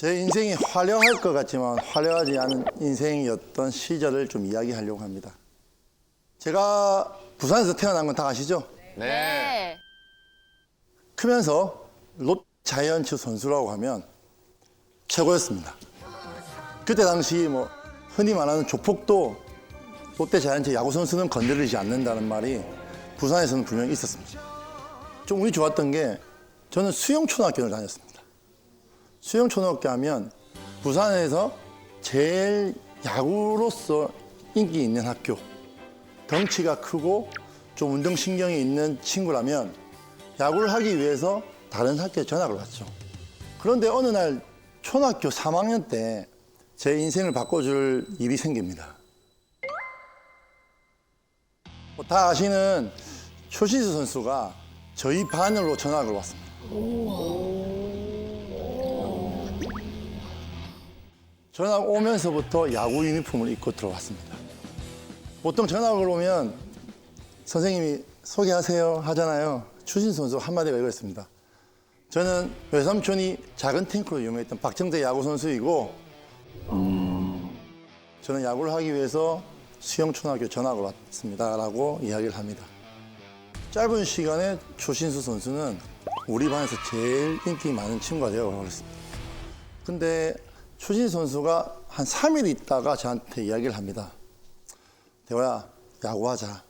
제 인생이 화려할 것 같지만 화려하지 않은 인생이었던 시절을 좀 이야기하려고 합니다. 제가 부산에서 태어난 건 다 아시죠? 네. 크면서 롯자이언츠 선수라고 하면 최고였습니다. 그때 당시 뭐 흔히 말하는 조폭도 롯데 자이언츠 야구 선수는 건드리지 않는다는 말이 부산에서는 분명히 있었습니다. 좀 운이 좋았던 게 저는 수영초등학교를 다녔습니다. 수영초등학교 하면 부산에서 제일 야구로서 인기 있는 학교. 덩치가 크고 좀 운동신경이 있는 친구라면 야구를 하기 위해서 다른 학교에 전학을 왔죠. 그런데 어느 날 초등학교 3학년 때 제 인생을 바꿔줄 일이 생깁니다. 다 아시는 추신수 선수가 저희 반으로 전학을 왔습니다. 전학 오면서부터 야구 유니폼을 입고 들어왔습니다. 보통 전학을 오면 선생님이 소개하세요 하잖아요. 추신수 선수 한마디가 이거였습니다. 저는 외삼촌이 작은 탱크로 유명했던 박정대 야구 선수이고 저는 야구를 하기 위해서 수영초등학교 전학을 왔습니다 라고 이야기를 합니다. 짧은 시간에 추신수 선수는 우리 반에서 제일 인기 많은 친구가 되어버렸습니다. 근데 추신수 선수가 한 3일 있다가 저한테 이야기를 합니다. 대호야, 야구하자.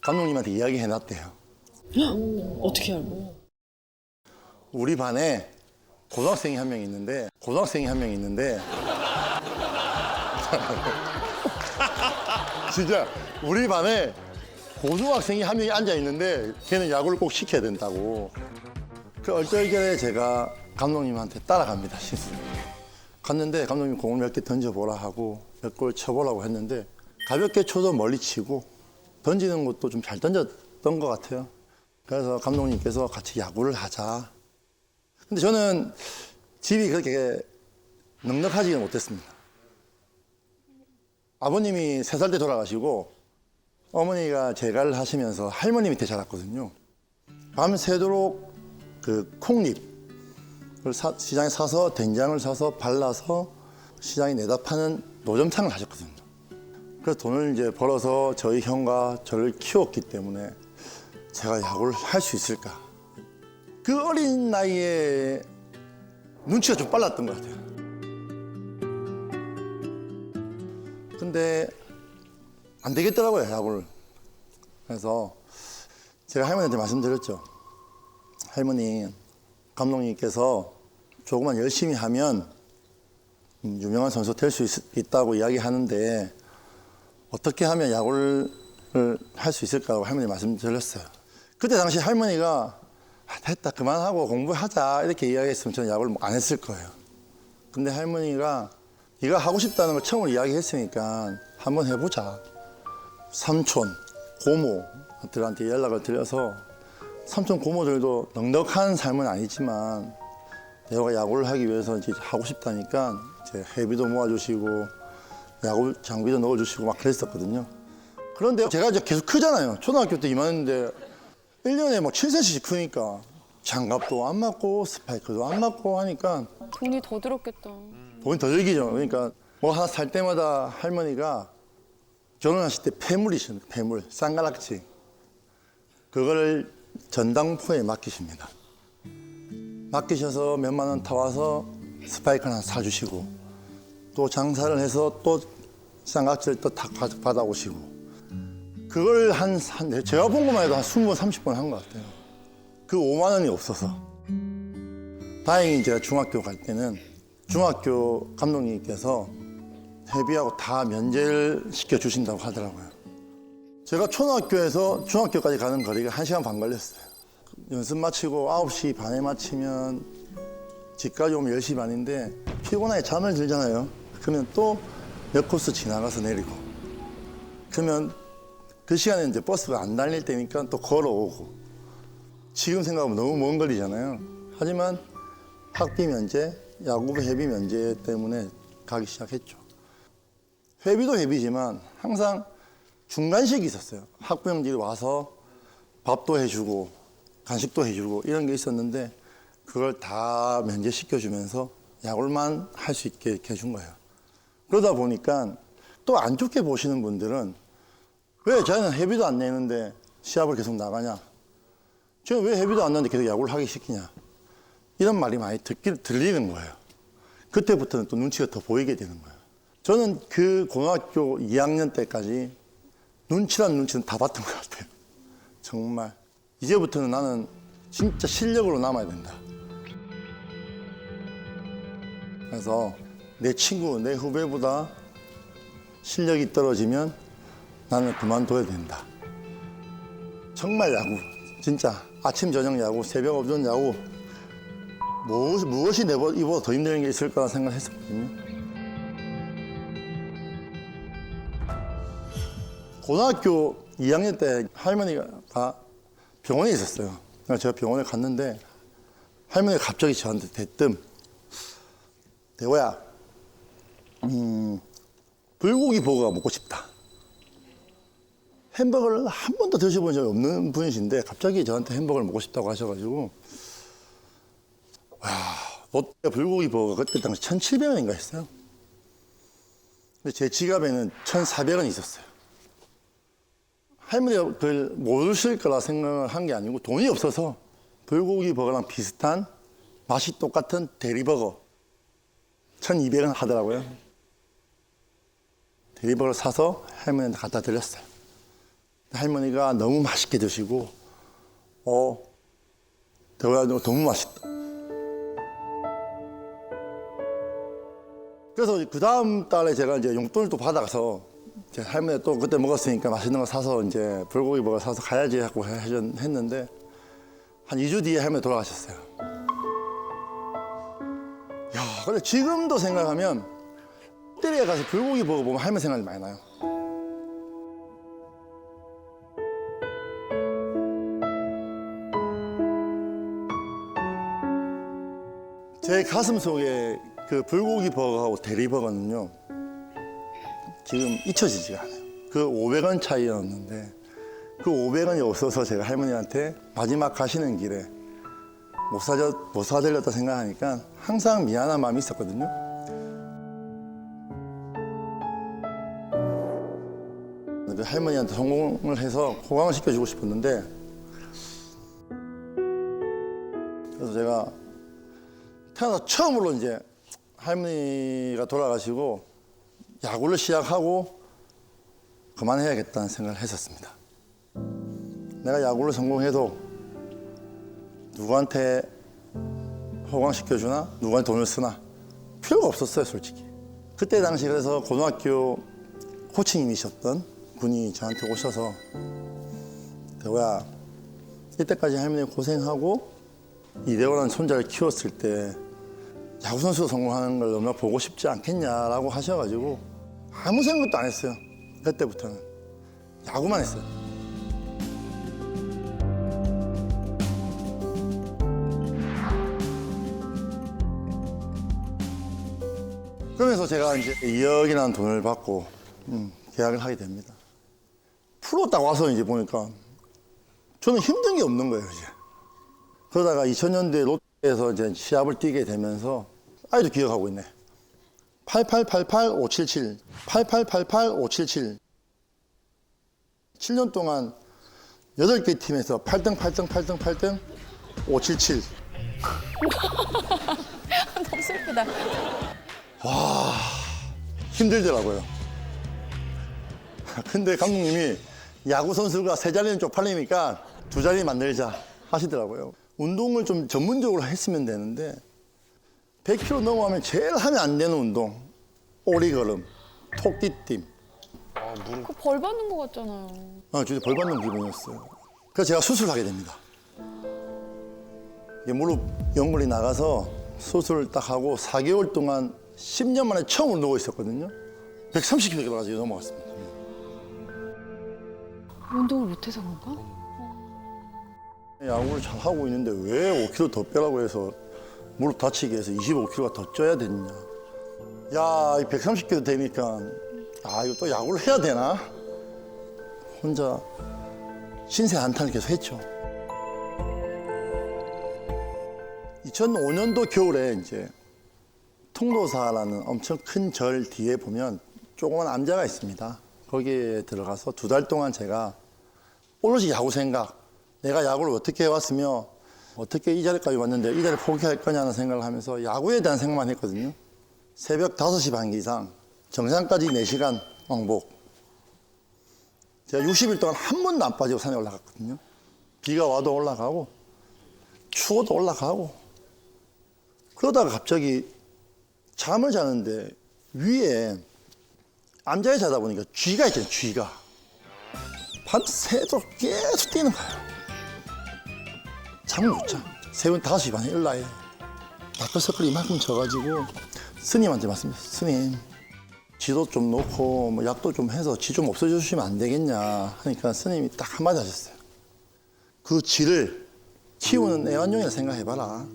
감독님한테 이야기해놨대요. 어떻게 알고? 우리 반에 고등학생이 한 명 있는데 진짜 우리 반에 고등학생이 한 명이 앉아 있는데 걔는 야구를 꼭 시켜야 된다고. 그 얼떨결에 제가 감독님한테 따라갑니다. 실수. 갔는데 감독님 공을 몇 개 던져보라 하고 몇 골 쳐보라고 했는데 가볍게 쳐도 멀리 치고 던지는 것도 좀 잘 던졌던 것 같아요. 그래서 감독님께서 같이 야구를 하자. 근데 저는 집이 그렇게 넉넉하지는 못했습니다. 아버님이 3살 때 돌아가시고 어머니가 재가를 하시면서 할머니 밑에 자랐거든요. 밤새도록 그 콩잎을 시장에 사서 된장을 사서 발라서 시장에 내다 파는 노점상을 하셨거든요. 그래서 돈을 이제 벌어서 저희 형과 저를 키웠기 때문에 제가 야구를 할 수 있을까? 그 어린 나이에 눈치가 좀 빨랐던 것 같아요. 근데 안 되겠더라고요, 야구를. 그래서 제가 할머니한테 말씀드렸죠. 할머니, 감독님께서 조금만 열심히 하면 유명한 선수 될 수 있다고 이야기하는데 어떻게 하면 야구를 할 수 있을까라고 할머니 말씀드렸어요. 그때 당시 할머니가 됐다, 그만하고 공부하자 이렇게 이야기했으면 저는 야구를 안 했을 거예요. 근데 할머니가 네가 하고 싶다는 걸 처음으로 이야기했으니까 한번 해보자. 삼촌, 고모들한테 연락을 드려서 삼촌, 고모들도 넉넉한 삶은 아니지만 내가 야구를 하기 위해서 이제 하고 싶다니까 이제 회비도 모아주시고 야구 장비도 넣어주시고 막 그랬었거든요. 그런데 제가 이제 계속 크잖아요. 초등학교 때 이만했는데 1년에 막 7cm씩 크니까 장갑도 안 맞고 스파이크도 안 맞고 하니까 돈이 더 들었겠다. 돈이 더 들기죠. 그러니까 뭐 하나 살 때마다 할머니가 결혼하실 때 폐물이십니다. 폐물, 쌍가락지. 그거를 전당포에 맡기십니다. 맡기셔서 몇만 원 타와서 스파이크 하나 사주시고 또 장사를 해서 또 쌍가락지를 또 다 받아오시고 그걸 제가 본 것만 해도 한 20번, 30번 한 것 같아요. 그 5만 원이 없어서. 다행히 제가 중학교 갈 때는 중학교 감독님께서 회비하고 다 면제를 시켜주신다고 하더라고요. 제가 초등학교에서 중학교까지 가는 거리가 1시간 반 걸렸어요. 연습 마치고 9시 반에 마치면 집까지 오면 10시 반인데 피곤하게 잠을 들잖아요. 그러면 또 몇 코스 지나가서 내리고 그러면 그 시간에 이제 버스가 안 다닐 때니까 또 걸어오고 지금 생각하면 너무 먼 거리잖아요. 하지만 학비 면제, 야구부 회비 면제 때문에 가기 시작했죠. 회비도 회비지만 항상 중간식이 있었어요. 학부형들이 와서 밥도 해주고 간식도 해주고 이런 게 있었는데 그걸 다 면제시켜주면서 야구만 할 수 있게 이렇게 해준 거예요. 그러다 보니까 또 안 좋게 보시는 분들은 왜 자기는 회비도 안 내는데 시합을 계속 나가냐? 쟤는 왜 회비도 안 내는데 계속 야구를 하기 시키냐? 이런 말이 많이 들리는 거예요. 그때부터는 또 눈치가 더 보이게 되는 거예요. 저는 그 고등학교 2학년 때까지 눈치란 눈치는 다 봤던 것 같아요. 정말. 이제부터는 나는 진짜 실력으로 남아야 된다. 그래서 내 친구, 내 후배보다 실력이 떨어지면 나는 그만둬야 된다. 정말 야구, 진짜 아침, 저녁 야구, 새벽, 오전 야구 무엇이 이보다 더 힘든 게 있을 거라 생각했었거든요. 고등학교 2학년 때 할머니가 병원에 있었어요. 그래서 제가 병원에 갔는데 할머니가 갑자기 저한테 대뜸 대호야, 불고기 버거가 먹고 싶다. 햄버거를 한 번도 드셔본 적이 없는 분이신데 갑자기 저한테 햄버거를 먹고 싶다고 하셔가지고 와, 롯데 불고기 버거가 그때 당시 1,700원인가 했어요. 근데 제 지갑에는 1,400원이 있었어요. 할머니가 그걸 모르실 거라 생각을 한 게 아니고 돈이 없어서 불고기 버거랑 비슷한 맛이 똑같은 대리버거 1,200원 하더라고요. 대리버거를 사서 할머니한테 갖다 드렸어요. 할머니가 너무 맛있게 드시고 대호야 너 너무 맛있다. 그래서 그 다음 달에 제가 이제 용돈을 또 받아서 제 할머니가 또 그때 먹었으니까 맛있는 거 사서 이제 불고기 버거 사서 가야지 하고 했는데 한 2주 뒤에 할머니 돌아가셨어요. 야, 근데 지금도 생각하면 롯데리아 가서 불고기 버거 보면 할머니 생각이 많이 나요. 제 가슴 속에 그 불고기 버거하고 대리버거는요 지금 잊혀지지가 않아요. 그 500원 차이였는데 그 500원이 없어서 제가 할머니한테 마지막 가시는 길에 못 사드렸다 생각하니까 항상 미안한 마음이 있었거든요. 그 할머니한테 성공을 해서 호강을 시켜주고 싶었는데 그래서 제가 태어나서 처음으로 이제 할머니가 돌아가시고 야구를 시작하고 그만해야겠다는 생각을 했었습니다. 내가 야구를 성공해도 누구한테 호강시켜주나 누구한테 돈을 쓰나 필요가 없었어요, 솔직히. 그때 당시 그래서 고등학교 코치님이셨던 분이 저한테 오셔서 대호야, 이때까지 할머니 고생하고 이대호라는 손자를 키웠을 때 야구선수로 성공하는 걸 너무나 보고 싶지 않겠냐라고 하셔가지고 아무 생각도 안 했어요. 그때부터는 야구만 했어요. 그러면서 제가 이제 2억이라는 돈을 받고 계약을 하게 됩니다. 프로 딱 와서 이제 보니까 저는 힘든 게 없는 거예요, 이제. 그러다가 2000년대 롯데에서 이제 시합을 뛰게 되면서 아직도 기억하고 있네. 8888-577, 8888-577. 7년 동안 8개 팀에서 8등, 8등, 8등, 8등, 577. 너무 슬프다. 힘들더라고요. 근데 감독님이 야구 선수가 3자리는 쪽팔리니까 2자리 만들자 하시더라고요. 운동을 좀 전문적으로 했으면 되는데 100km 넘어가면 제일 하면 안 되는 운동. 오리걸음, 토끼띠. 그 벌 받는 거 같잖아요. 진짜 벌 받는 기분이었어요. 그래서 제가 수술을 하게 됩니다. 이게 무릎 연골이 나가서 수술을 딱 하고 4개월 동안 10년 만에 처음으로 누워 있었거든요. 130kg까지 넘어갔습니다. 운동을 못해서 그런가? 야구를 잘 하고 있는데 왜 5kg 더 빼라고 해서 무릎 다치게 해서 25kg가 더 쪄야 됐냐. 야, 130kg 되니까 이거 또 야구를 해야 되나? 혼자 신세 한탄을 계속 했죠. 2005년도 겨울에 이제 통도사라는 엄청 큰 절 뒤에 보면 조그만 암자가 있습니다. 거기에 들어가서 2달 동안 제가 오롯이 야구 생각, 내가 야구를 어떻게 해왔으며 어떻게 이 자리까지 왔는데 이 자리를 포기할 거냐는 생각을 하면서 야구에 대한 생각만 했거든요. 새벽 5시 반 이상, 정상까지 4시간 왕복. 제가 60일 동안 한 번도 안 빠지고 산에 올라갔거든요. 비가 와도 올라가고 추워도 올라가고. 그러다가 갑자기 잠을 자는데 위에 암자에 자다 보니까 쥐가 있잖아요, 쥐가. 밤새도록 계속 뛰는 거예요. 잠을 못 자. 새벽 5시 반에 일어나요. 다크서클이 이만큼 져가지고 스님한테 말씀드렸어요. 스님, 쥐도 좀 놓고 뭐 약도 좀 해서 쥐 좀 없애주시면 안 되겠냐 하니까 스님이 딱 한마디 하셨어요. 그 쥐를 키우는 애완용이라 생각해봐라.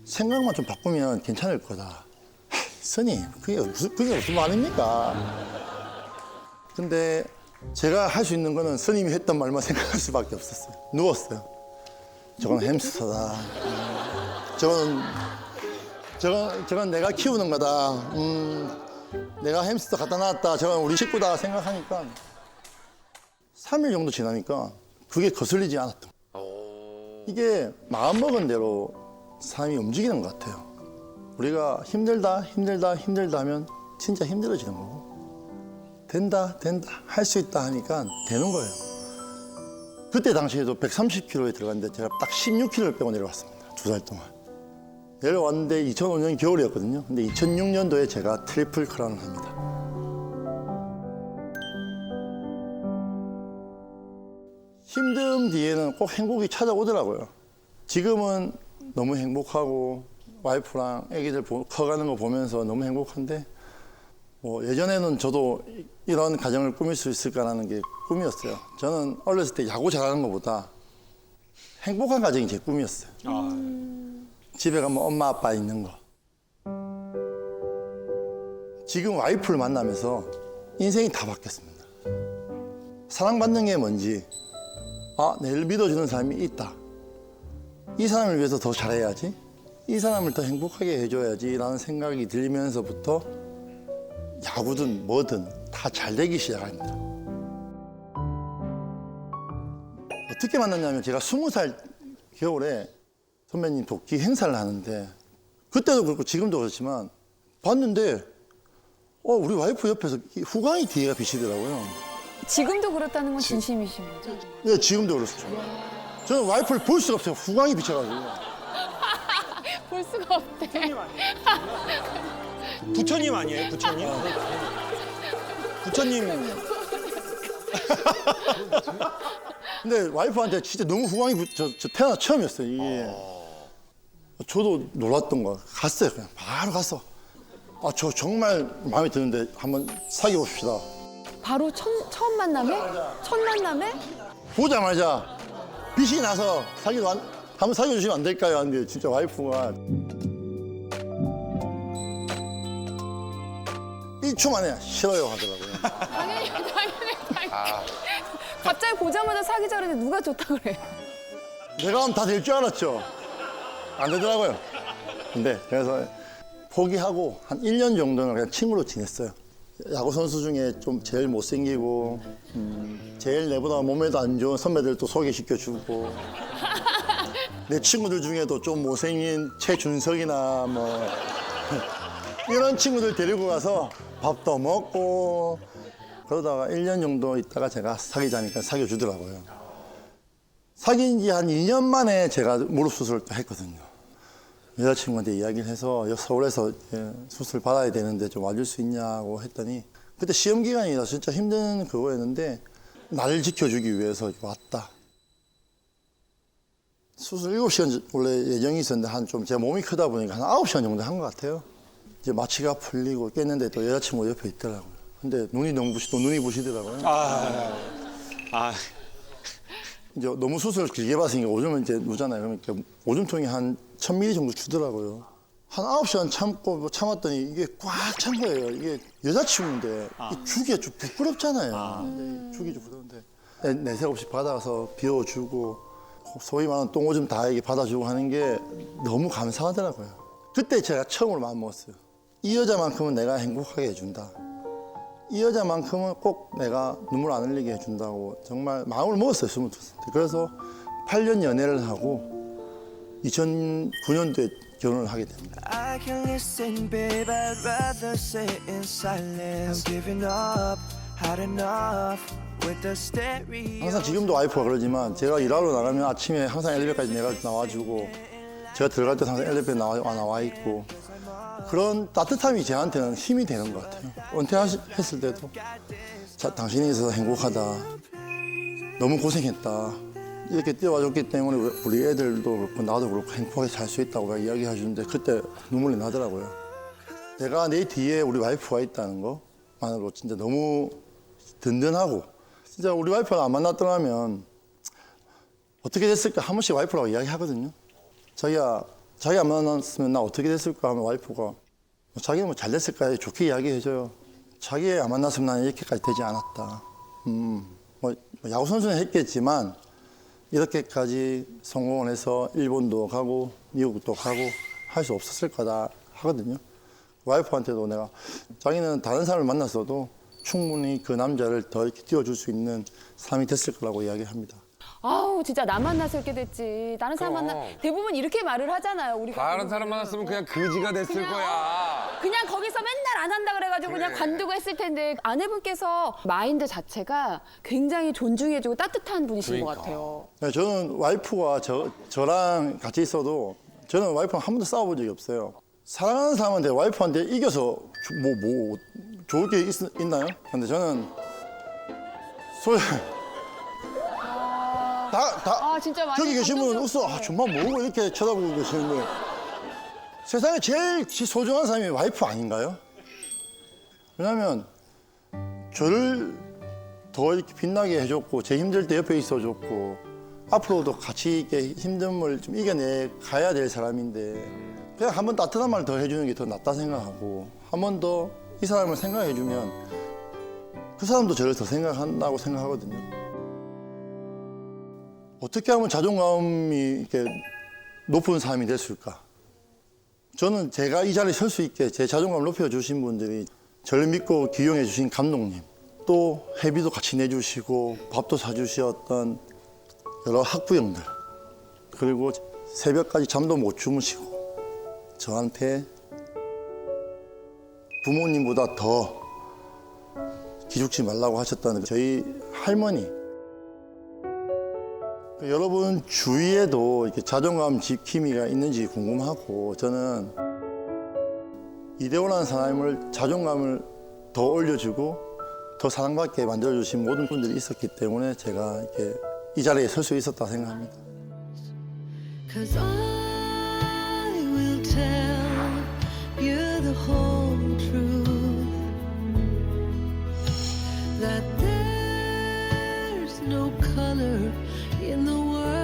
생각만 좀 바꾸면 괜찮을 거다. 스님, 그게 무슨 말입니까? 근데 제가 할 수 있는 거는 스님이 했던 말만 생각할 수밖에 없었어요. 누웠어요. 저건 햄스터다. 저건 내가 키우는 거다. 내가 햄스터 갖다 놨다. 저건 우리 식구다 생각하니까 3일 정도 지나니까 그게 거슬리지 않았던 거예요. 이게 마음먹은 대로 삶이 움직이는 것 같아요. 우리가 힘들다 하면 진짜 힘들어지는 거고 된다 할 수 있다 하니까 되는 거예요. 그때 당시에도 130kg에 들어갔는데 제가 딱 16kg를 빼고 내려왔습니다. 2달 동안. 내려왔는데 2005년 겨울이었거든요. 근데 2006년도에 제가 트리플 크라운을 합니다. 힘든 뒤에는 꼭 행복이 찾아오더라고요. 지금은 너무 행복하고 와이프랑 아기들 커가는 거 보면서 너무 행복한데 뭐 예전에는 저도 이런 가정을 꾸밀 수 있을까라는 게 꿈이었어요. 저는 어렸을 때 야구 잘하는 것보다 행복한 가정이 제 꿈이었어요. 집에 가면 엄마 아빠 있는 거. 지금 와이프를 만나면서 인생이 다 바뀌었습니다. 사랑받는 게 뭔지, 내를 믿어주는 사람이 있다. 이 사람을 위해서 더 잘해야지. 이 사람을 더 행복하게 해줘야지라는 생각이 들면서부터 야구든 뭐든 다 잘 되기 시작합니다. 어떻게 만났냐면 제가 20살 겨울에 선배님 도끼 행사를 하는데 그때도 그렇고 지금도 그렇지만 봤는데 우리 와이프 옆에서 후광이 뒤에가 비치더라고요. 지금도 그렇다는 건 진심이신 거죠? 네, 지금도 그렇죠. 저는 와이프를 볼 수가 없어요. 후광이 비쳐가지고. 볼 수가 없대. 부처님 아니에요? 부처님? 부처님. 근데 와이프한테 진짜 너무 후광이 저 태어나 처음이었어요. 이게. 저도 놀랐던 거야. 갔어요. 그냥 바로 갔어. 저 정말 마음에 드는데 한번 사귀어 봅시다. 바로 처음 만남에? 첫 만남에? 보자마자 빛이 나서 한번 사귀어 주시면 안 될까요? 하는데 진짜 와이프가 1초 만에 싫어요 하더라고요. 당연히. 갑자기 보자마자 사귀자 그랬는데 누가 좋다 그래? 내가 하면 다 될 줄 알았죠. 안 되더라고요. 근데 그래서 포기하고 한 1년 정도는 그냥 친구로 지냈어요. 야구 선수 중에 좀 제일 못생기고 제일 내보다 몸에도 안 좋은 선배들도 소개시켜주고 내 친구들 중에도 좀 못생긴 최준석이나 뭐 이런 친구들 데리고 가서 밥도 먹고 그러다가 1년 정도 있다가 제가 사귀자니까 사귀어주더라고요. 사귄 지 한 2년 만에 제가 무릎 수술을 또 했거든요. 여자친구한테 이야기를 해서 서울에서 수술 받아야 되는데 좀 와줄 수 있냐고 했더니 그때 시험 기간이라 진짜 힘든 그거였는데 나를 지켜주기 위해서 왔다. 수술 7시간 원래 예정이 있었는데 한 좀 제 몸이 크다 보니까 한 9시간 정도 한 것 같아요. 이제 마취가 풀리고 깼는데 또 여자친구 옆에 있더라고요. 근데 눈이 너무 눈이 부시더라고요. 이제 너무 수술을 길게 받으니까 오줌을 이제 누잖아요. 그러니까 오줌통이 한 1000ml 정도 주더라고요. 한 9시간 참았더니 이게 꽉 찬 거예요. 이게 여자친구인데 이 주기가 좀 부끄럽잖아요. 주기 좀 부끄러운데 내색 없이 받아서 비워주고 소위 말하는 똥오줌 다 이게 받아주고 하는 게 너무 감사하더라고요. 그때 제가 처음으로 마음먹었어요. 이 여자만큼은 내가 행복하게 해준다. 이 여자만큼은 꼭 내가 눈물 안 흘리게 해준다고 정말 마음을 먹었어요. 22살 때. 그래서 8년 연애를 하고 2009년도에 결혼을 하게 됩니다. I can listen, babe. I'd rather sit in silence. I'm giving up, had enough with the stereo. 항상 지금도 와이프가 그러지만 제가 일하러 나가면 아침에 항상 엘리베이터까지 내가 나와주고 제가 들어갈 때 항상 엘리베이터에 나와 있고 그런 따뜻함이 저한테는 힘이 되는 것 같아요. 은퇴했을 때도 당신이 있어서 행복하다. 너무 고생했다. 이렇게 뛰어와줬기 때문에 우리 애들도 그렇고 나도 그렇고 행복하게 살 수 있다고 이야기해 주는데 그때 눈물이 나더라고요. 내가 내 뒤에 우리 와이프가 있다는 것만으로 진짜 너무 든든하고 진짜 우리 와이프가 안 만났더라면 어떻게 됐을까 한 번씩 와이프라고 이야기하거든요. 자기가 안 만났으면 나 어떻게 됐을까 하면 와이프가 자기는 뭐 잘 됐을까 좋게 이야기해줘요. 자기 안 만났으면 나는 이렇게까지 되지 않았다. 뭐 야구 선수는 했겠지만 이렇게까지 성공을 해서 일본도 가고 미국도 가고 할 수 없었을 거다 하거든요. 와이프한테도 내가 자기는 다른 사람을 만났어도 충분히 그 남자를 더 이렇게 띄워줄 수 있는 사람이 됐을 거라고 이야기합니다. 아우 진짜 나 만나서 이렇게 됐지. 다른 사람 만나 대부분 이렇게 말을 하잖아요. 우리가 다른 사람 만났으면 그냥 그지가 됐을 그냥, 거야. 그냥 거기서 맨날 안 한다 그래가지고 그냥 관두고 했을 텐데 아내분께서 마인드 자체가 굉장히 존중해주고 따뜻한 분이신 것 같아요. 네, 저는 와이프가 저랑 같이 있어도 저는 와이프랑 한 번도 싸워본 적이 없어요. 사랑하는 사람한테 와이프한테 이겨서 뭐 좋을 게 있나요? 근데 저는 진짜 많이 저기 계신 분은 감동적- 웃어. 정말 모르고 이렇게 쳐다보고 계시는데 세상에 제일 소중한 사람이 와이프 아닌가요? 왜냐하면 저를 더 이렇게 빛나게 해줬고 제 힘들 때 옆에 있어줬고 앞으로도 같이 이렇게 힘듦을 좀 이겨내 가야 될 사람인데 그냥 한 번 따뜻한 말 더 해주는 게 더 낫다 생각하고 한 번 더 이 사람을 생각해주면 그 사람도 저를 더 생각한다고 생각하거든요. 어떻게 하면 자존감이 이렇게 높은 사람이 됐을까? 저는 제가 이 자리에 설 수 있게 제 자존감을 높여주신 분들이 저를 믿고 기용해 주신 감독님, 또 회비도 같이 내주시고 밥도 사주셨던 여러 학부형들, 그리고 새벽까지 잠도 못 주무시고 저한테 부모님보다 더 기죽지 말라고 하셨다는 저희 할머니, 여러분 주위에도 이렇게 자존감 지킴이가 있는지 궁금하고 저는 이대호라는 사람을 자존감을 더 올려주고 더 사랑받게 만들어주신 모든 분들이 있었기 때문에 제가 이렇게 이 자리에 설 수 있었다 생각합니다. 'Cause I will tell you the whole truth that there's no color in the world